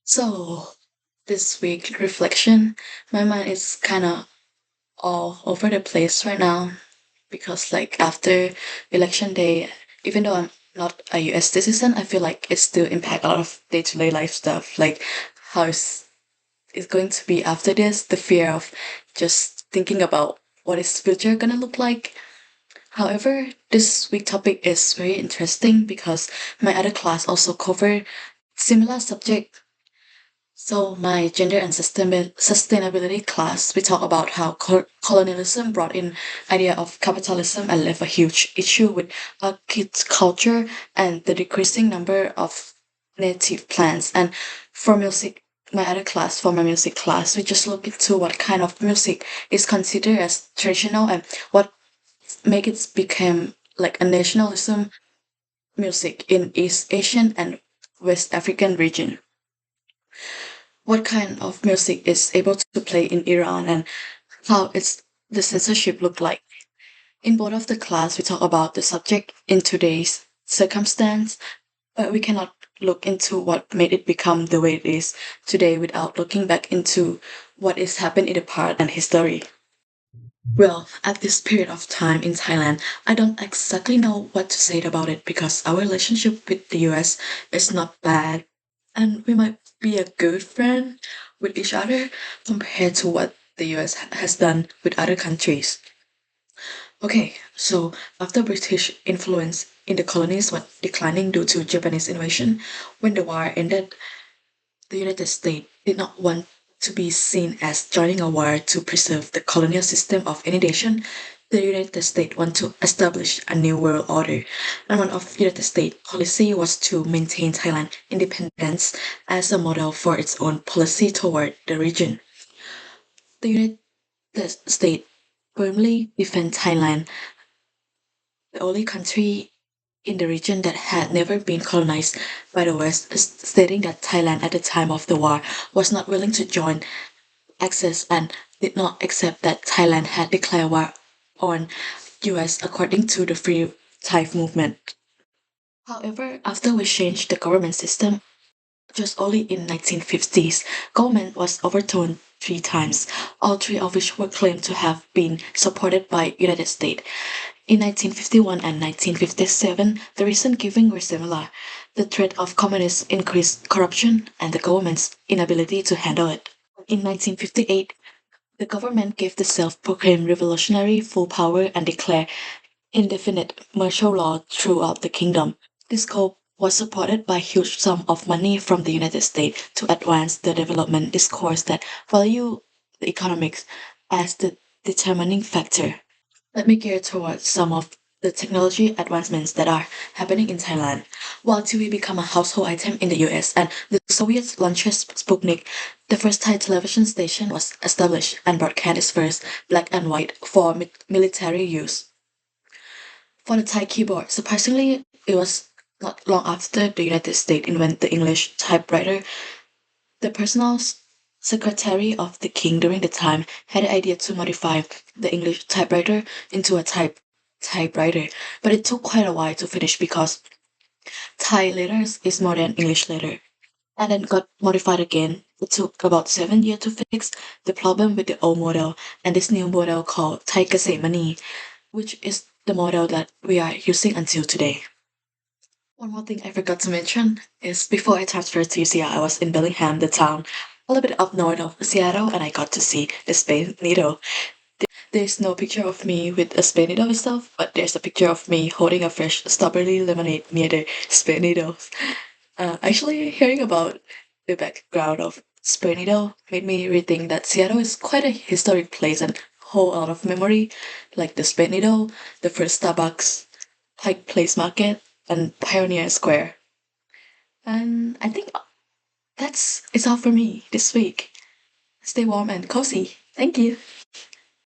So, this week reflection, my mind is kind of all over the place right now because, like, after election day, even though I'm not a US citizen, I feel like it still impact a lot of day to day life stuff, like how it's going to be after this, the fear of just thinking about what is future gonna look like. However, this week topic is very interesting because my other class also covered similar subject. So my gender and sustainability class, we talk about how colonialism brought in idea of capitalism and left a huge issue with culture and the decreasing number of native plants. And for music, my other class, for my music class, we just look into what kind of music is considered as traditional and what make it become like a nationalism music in East Asian and West African region. What kind of music is able to play in Iran and how it's the censorship look like. In both of the class, we talk about the subject in today's circumstance, but we cannot look into what made it become the way it is today without looking back into what is happened in the past and history. Well, at this period of time in Thailand, I don't exactly know what to say about it because our relationship with the US is not bad and we might be a good friend with each other compared to what the US has done with other countries. Okay, so after British influence in the colonies was declining due to Japanese invasion, when the war ended, the United States did not want to be seen as joining a war to preserve the colonial system of any nation. The United States want to establish a new world order, and one of United States policy was to maintain Thailand independence as a model for its own policy toward the region. The United States firmly defend Thailand, the only country in the region that had never been colonized by the West, stating that Thailand at the time of the war was not willing to join access and did not accept that Thailand had declared war on US according to the Free Thai movement. However, after we changed the government system, just only in 1950s, government was overthrown 3 times, all three of which were claimed to have been supported by United States. In 1951 and 1957, the reason given were similar. The threat of communists increased corruption and the government's inability to handle it. In 1958, the government gave the self-proclaimed revolutionary full power and declared indefinite martial law throughout the kingdom. This goal was supported by huge sum of money from the United States to advance the development discourse that value the economics as the determining factor. Let me gear towards some of the technology advancements that are happening in Thailand. While TV became a household item in the US and the Soviets launched Sputnik, the first Thai television station was established and broadcast its first black and white for military use. For the Thai keyboard, surprisingly, it was not long after the United States invented the English typewriter. The personal secretary of the king during the time had the idea to modify the English typewriter into a typewriter, but it took quite a while to finish because Thai letters is more than English letter, and then got modified again. It took about 7 years to fix the problem with the old model and this new model called Thai Kasemani, which is the model that we are using until today. One more thing I forgot to mention is before I transferred to UCL, I was in Bellingham, the town a little bit up north of Seattle, and I got to see the Space Needle. There's no picture of me with a Space Needle itself, but there's a picture of me holding a fresh strawberry lemonade near the Space Needles. Actually, hearing about the background of Space Needle made me rethink that Seattle is quite a historic place and hold a lot of memory, like the Space Needle, the first Starbucks, Pike Place Market, and Pioneer Square. And I think it's all for me this week. Stay warm and cozy. Thank you.